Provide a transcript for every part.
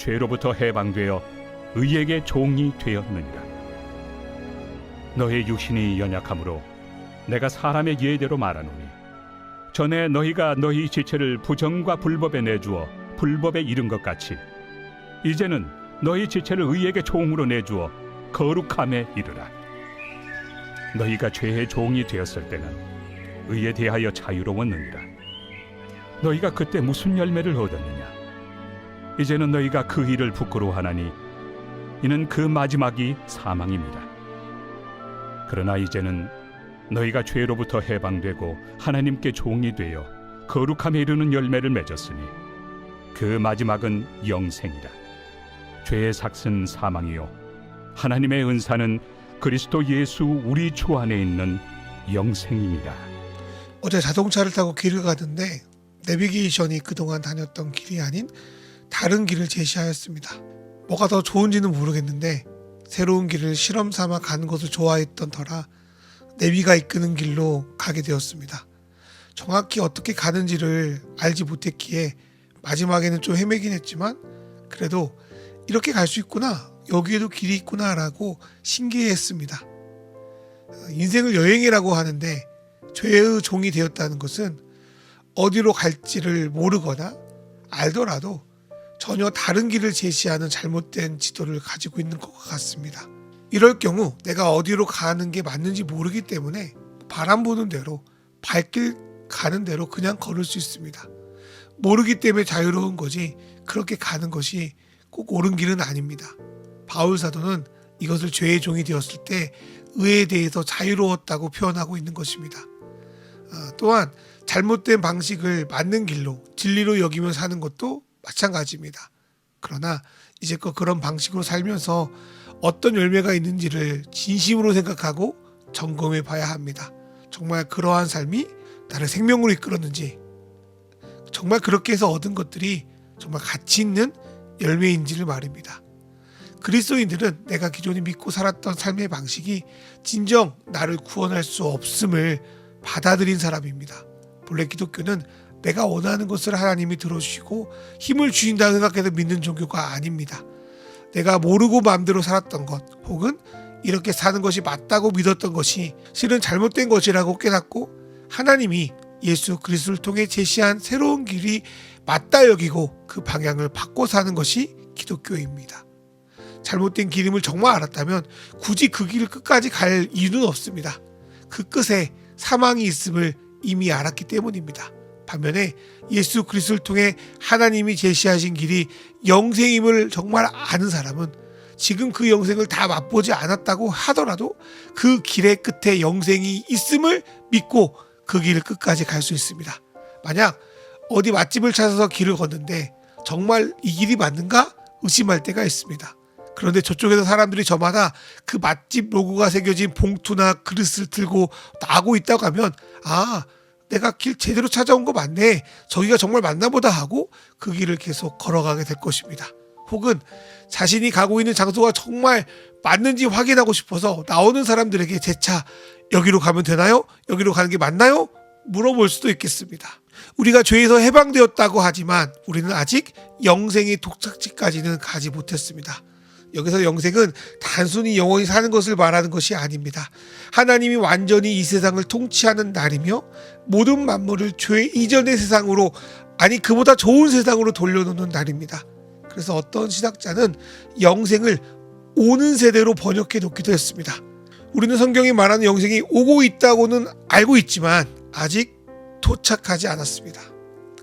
죄로부터 해방되어 의에게 종이 되었느니라. 너희 육신이 연약함으로 내가 사람의 예대로 말하노니 전에 너희가 너희 지체를 부정과 불법에 내주어 불법에 이른 것 같이 이제는 너희 지체를 의에게 종으로 내주어 거룩함에 이르라. 너희가 죄의 종이 되었을 때는 의에 대하여 자유로웠느니라. 너희가 그때 무슨 열매를 얻었느냐? 이제는 너희가 그 일을 부끄러워하나니 이는 그 마지막이 사망입니다. 그러나 이제는 너희가 죄로부터 해방되고 하나님께 종이 되어 거룩함에 이르는 열매를 맺었으니 그 마지막은 영생이라. 죄의 삭은 사망이요 하나님의 은사는 그리스도 예수 우리 주 안에 있는 영생입니다. 어제 자동차를 타고 길을 가는데 내비게이션이 그동안 다녔던 길이 아닌 다른 길을 제시하였습니다. 뭐가 더 좋은지는 모르겠는데 새로운 길을 실험 삼아 가는 것을 좋아했던 터라 내비가 이끄는 길로 가게 되었습니다. 정확히 어떻게 가는지를 알지 못했기에 마지막에는 좀 헤매긴 했지만 그래도 이렇게 갈 수 있구나, 여기에도 길이 있구나 라고 신기해했습니다. 인생을 여행이라고 하는데 죄의 종이 되었다는 것은 어디로 갈지를 모르거나 알더라도 전혀 다른 길을 제시하는 잘못된 지도를 가지고 있는 것 같습니다. 이럴 경우 내가 어디로 가는 게 맞는지 모르기 때문에 바람 부는 대로 발길 가는 대로 그냥 걸을 수 있습니다. 모르기 때문에 자유로운 거지 그렇게 가는 것이 꼭 옳은 길은 아닙니다. 바울 사도는 이것을 죄의 종이 되었을 때 의에 대해서 자유로웠다고 표현하고 있는 것입니다. 또한 잘못된 방식을 맞는 길로 진리로 여기며 사는 것도 마찬가지입니다. 그러나 이제껏 그런 방식으로 살면서 어떤 열매가 있는지를 진심으로 생각하고 점검해 봐야 합니다. 정말 그러한 삶이 나를 생명으로 이끌었는지, 정말 그렇게 해서 얻은 것들이 정말 가치 있는 열매인지를 말입니다. 그리스도인들은 내가 기존에 믿고 살았던 삶의 방식이 진정 나를 구원할 수 없음을 받아들인 사람입니다. 본래 기독교는 내가 원하는 것을 하나님이 들어주시고 힘을 주신다고 생각해서 믿는 종교가 아닙니다. 내가 모르고 마음대로 살았던 것 혹은 이렇게 사는 것이 맞다고 믿었던 것이 실은 잘못된 것이라고 깨닫고 하나님이 예수 그리스도를 통해 제시한 새로운 길이 맞다 여기고 그 방향을 바꿔 사는 것이 기독교입니다. 잘못된 길임을 정말 알았다면 굳이 그 길을 끝까지 갈 이유는 없습니다. 그 끝에 사망이 있음을 이미 알았기 때문입니다. 반면에 예수 그리스도를 통해 하나님이 제시하신 길이 영생임을 정말 아는 사람은 지금 그 영생을 다 맛보지 않았다고 하더라도 그 길의 끝에 영생이 있음을 믿고 그 길을 끝까지 갈 수 있습니다. 만약 어디 맛집을 찾아서 길을 걷는데 정말 이 길이 맞는가 의심할 때가 있습니다. 그런데 저쪽에서 사람들이 저마다 그 맛집 로고가 새겨진 봉투나 그릇을 들고 나고 있다고 하면 내가 길 제대로 찾아온 거 맞네, 저기가 정말 맞나 보다 하고 그 길을 계속 걸어가게 될 것입니다. 혹은 자신이 가고 있는 장소가 정말 맞는지 확인하고 싶어서 나오는 사람들에게 재차 여기로 가면 되나요? 여기로 가는 게 맞나요? 물어볼 수도 있겠습니다. 우리가 죄에서 해방되었다고 하지만 우리는 아직 영생의 독착지까지는 가지 못했습니다. 여기서 영생은 단순히 영원히 사는 것을 말하는 것이 아닙니다. 하나님이 완전히 이 세상을 통치하는 날이며 모든 만물을 죄 이전의 세상으로, 아니 그보다 좋은 세상으로 돌려놓는 날입니다. 그래서 어떤 신학자는 영생을 오는 세대로 번역해 놓기도 했습니다. 우리는 성경이 말하는 영생이 오고 있다고는 알고 있지만 아직 도착하지 않았습니다.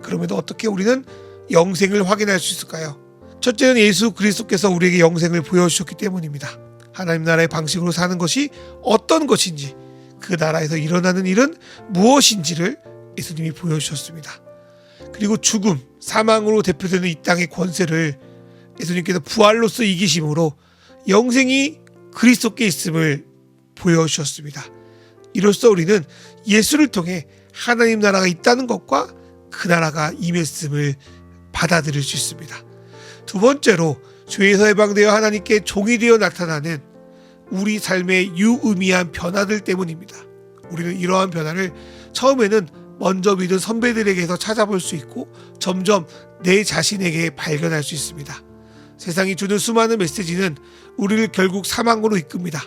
그럼에도 어떻게 우리는 영생을 확인할 수 있을까요? 첫째는 예수 그리스도께서 우리에게 영생을 보여주셨기 때문입니다. 하나님 나라의 방식으로 사는 것이 어떤 것인지, 그 나라에서 일어나는 일은 무엇인지를 예수님이 보여주셨습니다. 그리고 죽음, 사망으로 대표되는 이 땅의 권세를 예수님께서 부활로서 이기심으로 영생이 그리스도께 있음을 보여주셨습니다. 이로써 우리는 예수를 통해 하나님 나라가 있다는 것과 그 나라가 임했음을 받아들일 수 있습니다. 두 번째로 죄에서 해방되어 하나님께 종이 되어 나타나는 우리 삶의 유의미한 변화들 때문입니다. 우리는 이러한 변화를 처음에는 먼저 믿은 선배들에게서 찾아볼 수 있고 점점 내 자신에게 발견할 수 있습니다. 세상이 주는 수많은 메시지는 우리를 결국 사망으로 이끕니다.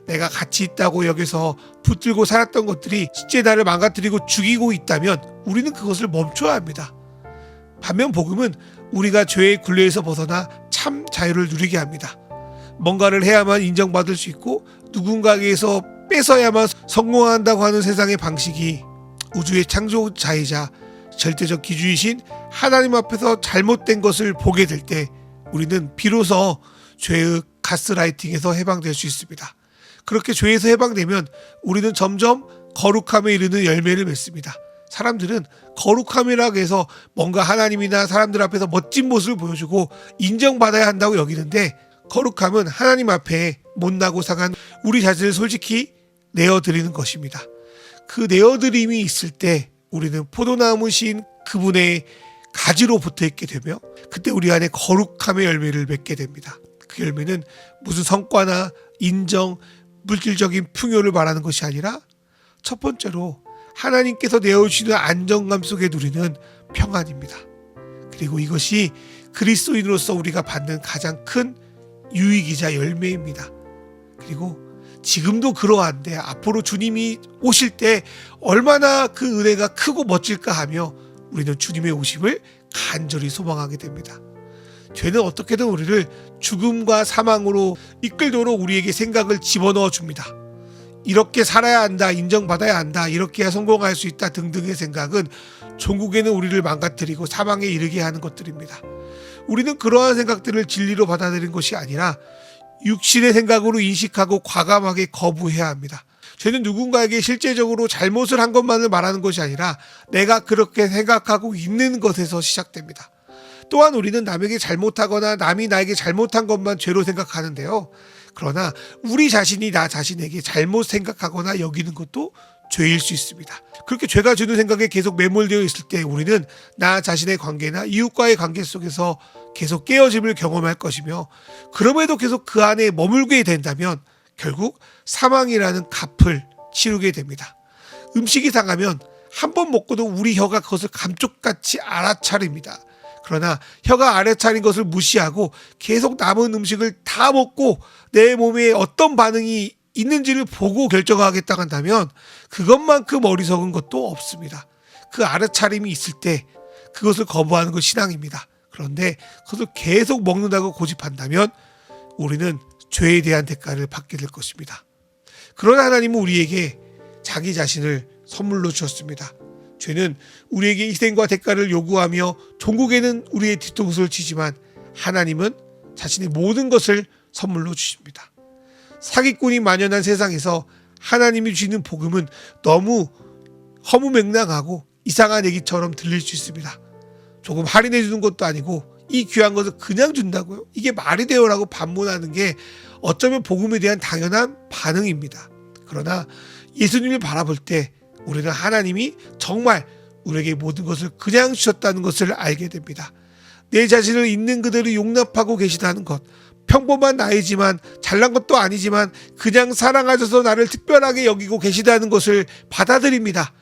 내가 가치 있다고 여겨서 붙들고 살았던 것들이 실제 나를 망가뜨리고 죽이고 있다면 우리는 그것을 멈춰야 합니다. 반면 복음은 우리가 죄의 굴레에서 벗어나 참 자유를 누리게 합니다. 뭔가를 해야만 인정받을 수 있고 누군가에게서 뺏어야만 성공한다고 하는 세상의 방식이 우주의 창조자이자 절대적 기준이신 하나님 앞에서 잘못된 것을 보게 될 때 우리는 비로소 죄의 가스라이팅에서 해방될 수 있습니다. 그렇게 죄에서 해방되면 우리는 점점 거룩함에 이르는 열매를 맺습니다. 사람들은 거룩함이라고 해서 뭔가 하나님이나 사람들 앞에서 멋진 모습을 보여주고 인정받아야 한다고 여기는데, 거룩함은 하나님 앞에 못나고 상한 우리 자신을 솔직히 내어드리는 것입니다. 그 내어드림이 있을 때 우리는 포도나무신 그분의 가지로 붙어있게 되며 그때 우리 안에 거룩함의 열매를 맺게 됩니다. 그 열매는 무슨 성과나 인정, 물질적인 풍요를 말하는 것이 아니라 첫 번째로 하나님께서 내어주시는 안정감 속에 누리는 평안입니다. 그리고 이것이 그리스도인으로서 우리가 받는 가장 큰 유익이자 열매입니다. 그리고 지금도 그러한데 앞으로 주님이 오실 때 얼마나 그 은혜가 크고 멋질까 하며 우리는 주님의 오심을 간절히 소망하게 됩니다. 죄는 어떻게든 우리를 죽음과 사망으로 이끌도록 우리에게 생각을 집어넣어 줍니다. 이렇게 살아야 한다, 인정받아야 한다, 이렇게 해야 성공할 수 있다 등등의 생각은 종국에는 우리를 망가뜨리고 사망에 이르게 하는 것들입니다. 우리는 그러한 생각들을 진리로 받아들이는 것이 아니라 육신의 생각으로 인식하고 과감하게 거부해야 합니다. 죄는 누군가에게 실제적으로 잘못을 한 것만을 말하는 것이 아니라 내가 그렇게 생각하고 있는 것에서 시작됩니다. 또한 우리는 남에게 잘못하거나 남이 나에게 잘못한 것만 죄로 생각하는데요. 그러나 우리 자신이 나 자신에게 잘못 생각하거나 여기는 것도 죄일 수 있습니다. 그렇게 죄가 주는 생각에 계속 매몰되어 있을 때 우리는 나 자신의 관계나 이웃과의 관계 속에서 계속 깨어짐을 경험할 것이며, 그럼에도 계속 그 안에 머물게 된다면 결국 사망이라는 값을 치르게 됩니다. 음식이 상하면 한 번 먹고도 우리 혀가 그것을 감쪽같이 알아차립니다. 그러나 혀가 알아차린 것을 무시하고 계속 남은 음식을 다 먹고 내 몸에 어떤 반응이 있는지를 보고 결정하겠다 한다면 그것만큼 어리석은 것도 없습니다. 그 알아차림이 있을 때 그것을 거부하는 것 신앙입니다. 그런데 그것을 계속 먹는다고 고집한다면 우리는 죄에 대한 대가를 받게 될 것입니다. 그러나 하나님은 우리에게 자기 자신을 선물로 주셨습니다. 죄는 우리에게 희생과 대가를 요구하며 종국에는 우리의 뒤통수를 치지만 하나님은 자신의 모든 것을 선물로 주십니다. 사기꾼이 만연한 세상에서 하나님이 주시는 복음은 너무 허무맹랑하고 이상한 얘기처럼 들릴 수 있습니다. 조금 할인해 주는 것도 아니고 이 귀한 것을 그냥 준다고요? 이게 말이 돼요라고 반문하는 게 어쩌면 복음에 대한 당연한 반응입니다. 그러나 예수님을 바라볼 때 우리는 하나님이 정말 우리에게 모든 것을 그냥 주셨다는 것을 알게 됩니다. 내 자신을 있는 그대로 용납하고 계시다는 것, 평범한 나이지만 잘난 것도 아니지만 그냥 사랑하셔서 나를 특별하게 여기고 계시다는 것을 받아들입니다.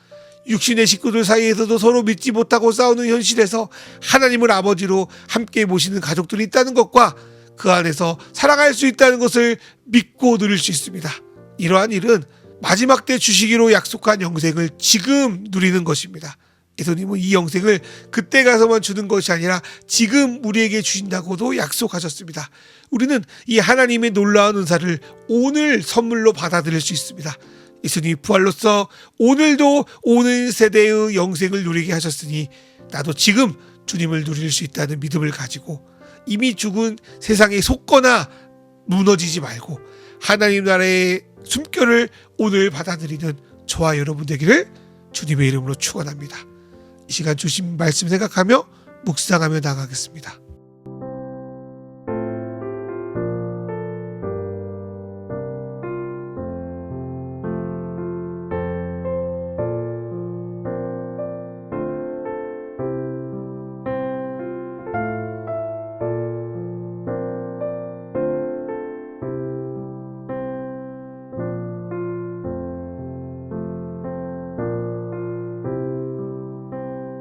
육신의 식구들 사이에서도 서로 믿지 못하고 싸우는 현실에서 하나님을 아버지로 함께 모시는 가족들이 있다는 것과 그 안에서 사랑할 수 있다는 것을 믿고 누릴 수 있습니다. 이러한 일은 마지막 때 주시기로 약속한 영생을 지금 누리는 것입니다. 예수님은 이 영생을 그때 가서만 주는 것이 아니라 지금 우리에게 주신다고도 약속하셨습니다. 우리는 이 하나님의 놀라운 은사를 오늘 선물로 받아들일 수 있습니다. 예수님이 부활로서 오늘도 오늘 세대의 영생을 누리게 하셨으니 나도 지금 주님을 누릴 수 있다는 믿음을 가지고 이미 죽은 세상에 속거나 무너지지 말고 하나님 나라의 숨결을 오늘 받아들이는 저와 여러분 되기를 주님의 이름으로 축원합니다. 이 시간 주신 말씀 생각하며 묵상하며 나가겠습니다.